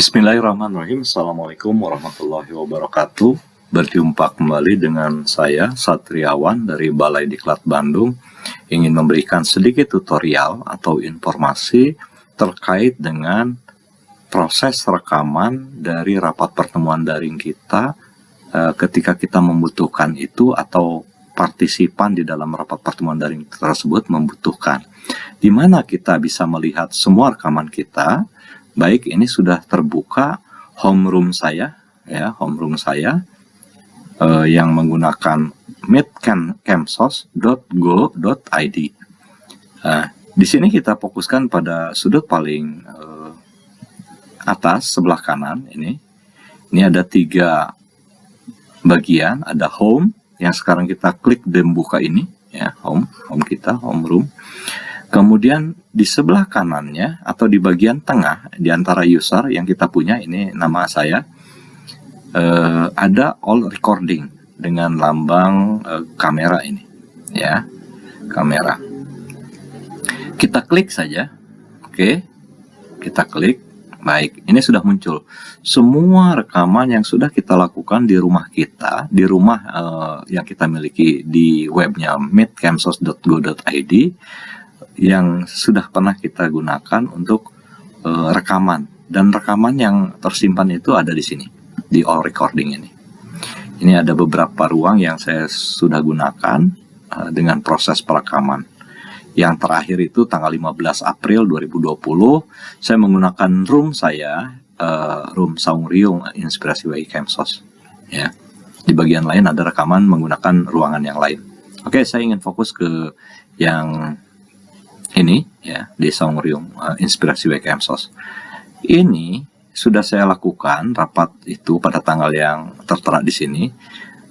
Bismillahirrahmanirrahim. Assalamualaikum warahmatullahi wabarakatuh. Berjumpa kembali dengan saya Satriawan dari Balai Diklat Bandung, ingin memberikan sedikit tutorial atau informasi terkait dengan proses rekaman dari rapat pertemuan daring kita ketika kita membutuhkan itu atau partisipan di dalam rapat pertemuan daring tersebut membutuhkan. Di mana kita bisa melihat semua rekaman kita. Baik, ini sudah terbuka homeroom saya, ya, homeroom saya yang menggunakan meetcamsos.go.id. Di sini kita fokuskan pada sudut paling atas sebelah kanan ini. Ini ada 3 bagian, ada home yang sekarang kita klik dan buka ini, ya, home kita, homeroom. Kemudian di sebelah kanannya atau di bagian tengah di antara user yang kita punya, ini nama saya, ada all recording dengan lambang kamera ini, ya, kamera. Kita klik saja, oke, kita klik. Baik, ini sudah muncul semua rekaman yang sudah kita lakukan di rumah kita, di rumah yang kita miliki di webnya meetcamsos.go.id, yang sudah pernah kita gunakan untuk rekaman, dan rekaman yang tersimpan itu ada di sini di all recording ini. Ini ada beberapa ruang yang saya sudah gunakan dengan proses perekaman. Yang terakhir itu tanggal 15 April 2020 saya menggunakan room saya, room Saung Riung Inspirasi WI Kemsos, ya. Di bagian lain ada rekaman menggunakan ruangan yang lain. Oke, saya ingin fokus ke yang ini, ya, di Saung Riung Inspirasi WI Kemsos. Ini sudah saya lakukan rapat itu pada tanggal yang tertera di sini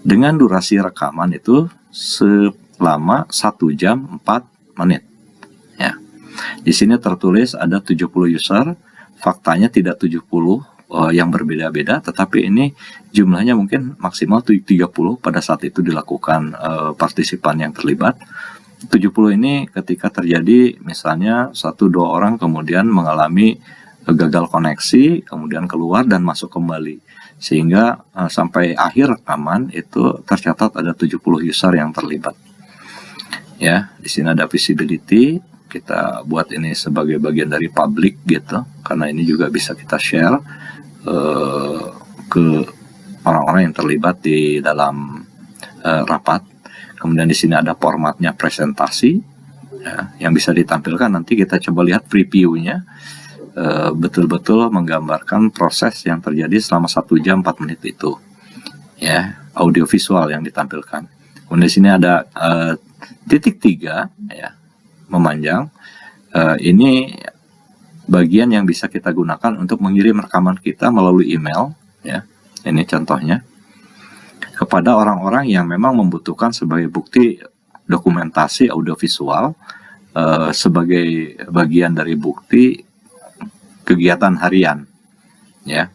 dengan durasi rekaman itu selama 1 jam 4 menit. Ya. Di sini tertulis ada 70 user, faktanya tidak 70 yang berbeda-beda, tetapi ini jumlahnya mungkin maksimal 30 pada saat itu dilakukan partisipan yang terlibat. 70 ini ketika terjadi misalnya 1-2 orang kemudian mengalami gagal koneksi, kemudian keluar dan masuk kembali, sehingga sampai akhir rekaman itu tercatat ada 70 user yang terlibat. Ya, di sini ada visibility, kita buat ini sebagai bagian dari public gitu, karena ini juga bisa kita share ke orang-orang yang terlibat di dalam rapat. Kemudian di sini ada formatnya presentasi, ya, yang bisa ditampilkan. Nanti kita coba lihat previewnya, betul-betul menggambarkan proses yang terjadi selama 1 jam 4 menit itu, ya, audio visual yang ditampilkan. Kemudian di sini ada titik 3, ya, memanjang. Ini bagian yang bisa kita gunakan untuk mengirim rekaman kita melalui email, ya. Ini contohnya kepada orang-orang yang memang membutuhkan sebagai bukti dokumentasi audiovisual sebagai bagian dari bukti kegiatan harian, ya.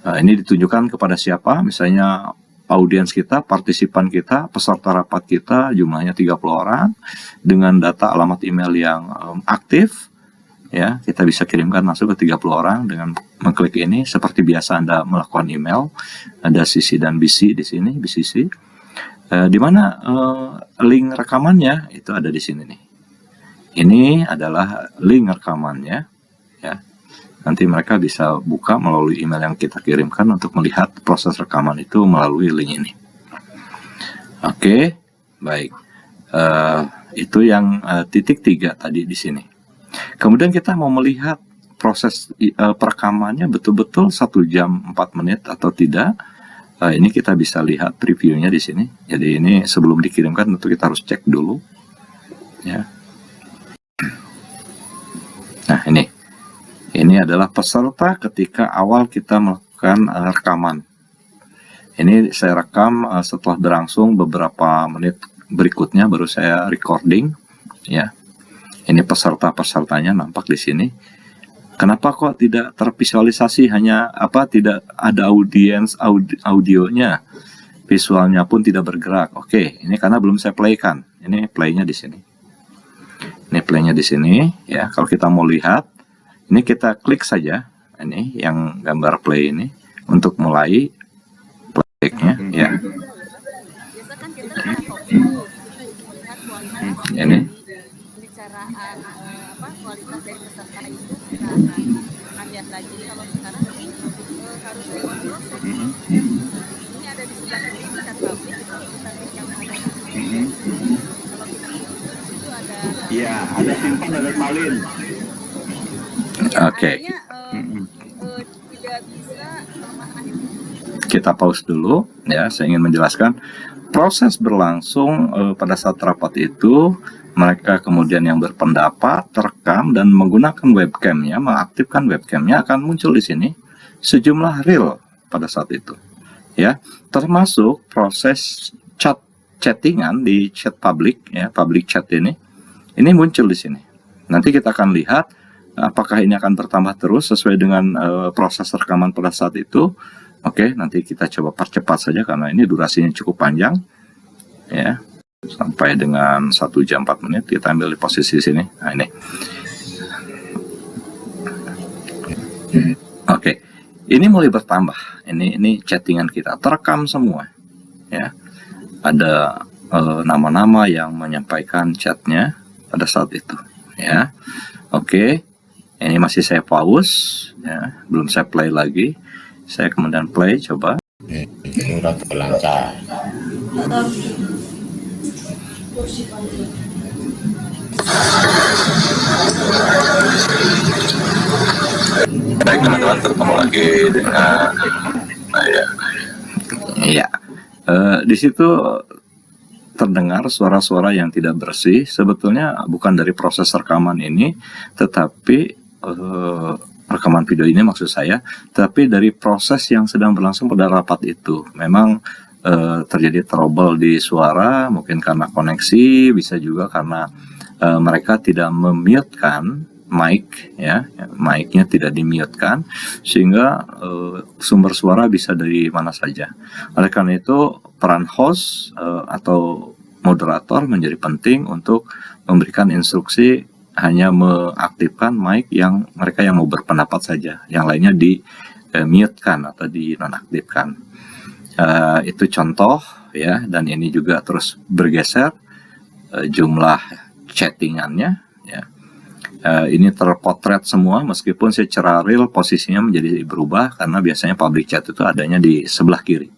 Ini ditunjukkan kepada siapa? Misalnya audiens kita, partisipan kita, peserta rapat kita jumlahnya 30 orang dengan data alamat email yang aktif, ya, kita bisa kirimkan masuk ke 30 orang dengan mengklik ini. Seperti biasa Anda melakukan email, ada CC dan BC di sini, BCC, di mana link rekamannya itu ada di sini nih. Ini adalah link rekamannya, ya. Nanti mereka bisa buka melalui email yang kita kirimkan untuk melihat proses rekaman itu melalui link ini. Oke, baik. Itu yang titik 3 tadi di sini. Kemudian kita mau melihat proses perekamannya betul-betul 1 jam 4 menit atau tidak. Ini kita bisa lihat previewnya di sini. Jadi ini sebelum dikirimkan tentu kita harus cek dulu, ya. Nah, ini adalah peserta ketika awal kita melakukan rekaman. Ini saya rekam setelah berlangsung beberapa menit berikutnya baru saya recording, ya. Ini peserta-pesertanya nampak di sini. Kenapa kok tidak tervisualisasi, hanya tidak ada audionya, visualnya pun tidak bergerak? Oke, ini karena belum saya playkan. Ini playnya di sini. Ini playnya di sini, ya. Kalau kita mau lihat, ini kita klik saja, ini yang gambar play ini untuk mulai playbacknya ya. Ini pembicaraan kualitas dari peserta itu kita akan lihat lagi. Kalau sekarang ini harus dikontrol. Ini ada di sebelah kiri chat publik itu kita klik yang ada. Kalau kita itu ada. Iya, ada simpan, ada salin. Oke. Tidak bisa kita pause dulu ya, saya ingin menjelaskan proses berlangsung pada saat rapat itu. Mereka kemudian yang berpendapat terekam dan menggunakan webcamnya, mengaktifkan webcamnya, akan muncul di sini sejumlah reel pada saat itu ya, termasuk proses chattingan di chat publik ya, public chat ini muncul di sini. Nanti kita akan lihat apakah ini akan bertambah terus sesuai dengan proses rekaman pada saat itu. Oke, nanti kita coba percepat saja karena ini durasinya cukup panjang ya, sampai dengan 1 jam 4 menit. Kita ambil di posisi sini. Nah, ini. Oke. Ini mulai bertambah. Ini chattingan kita terekam semua ya. Ada nama-nama yang menyampaikan chatnya pada saat itu ya. Oke. Ini masih saya pause ya, belum saya play lagi. Saya kemudian play, coba. Sudah lancar. Baik teman-teman, ketemu lagi dengan ya. Di situ terdengar suara-suara yang tidak bersih. Sebetulnya bukan dari proses rekaman ini, tetapi rekaman video ini maksud saya, tapi dari proses yang sedang berlangsung pada rapat itu. Memang terjadi trouble di suara, mungkin karena koneksi, bisa juga karena mereka tidak memute-kan mic ya, mic-nya tidak di-mute-kan, sehingga sumber suara bisa dari mana saja. Oleh karena itu peran host atau moderator menjadi penting untuk memberikan instruksi hanya mengaktifkan mic yang mereka yang mau berpendapat saja, yang lainnya di-mute-kan atau di-nonaktifkan. Itu contoh ya, dan ini juga terus bergeser jumlah chattingannya ya. Ini terpotret semua meskipun secara real posisinya menjadi berubah karena biasanya public chat itu adanya di sebelah kiri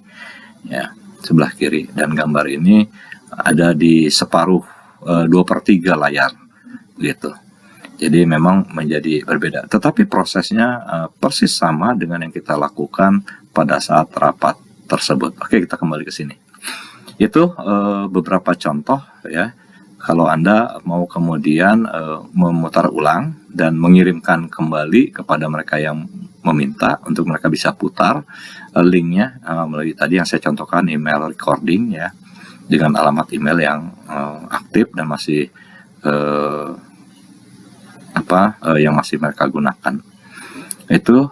ya, sebelah kiri, dan gambar ini ada di separuh 2/3 layar gitu. Jadi memang menjadi berbeda, tetapi prosesnya persis sama dengan yang kita lakukan pada saat rapat tersebut. Oke, kita kembali ke sini. Itu beberapa contoh ya. Kalau Anda mau kemudian memutar ulang dan mengirimkan kembali kepada mereka yang meminta untuk mereka bisa putar linknya melalui tadi yang saya contohkan, email recording ya, dengan alamat email yang aktif dan masih yang masih mereka gunakan. Itu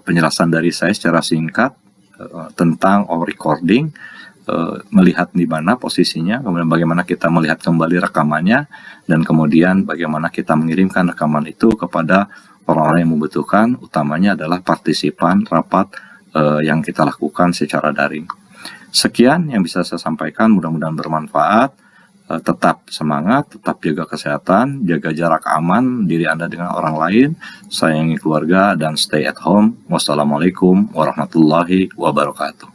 penjelasan dari saya secara singkat tentang recording. Melihat di mana posisinya, kemudian bagaimana kita melihat kembali rekamannya, dan kemudian bagaimana kita mengirimkan rekaman itu kepada orang-orang yang membutuhkan, utamanya adalah partisipan rapat yang kita lakukan secara daring. Sekian yang bisa saya sampaikan, mudah-mudahan bermanfaat. Tetap semangat, tetap jaga kesehatan, jaga jarak aman diri Anda dengan orang lain, sayangi keluarga, dan stay at home. Wassalamualaikum warahmatullahi wabarakatuh.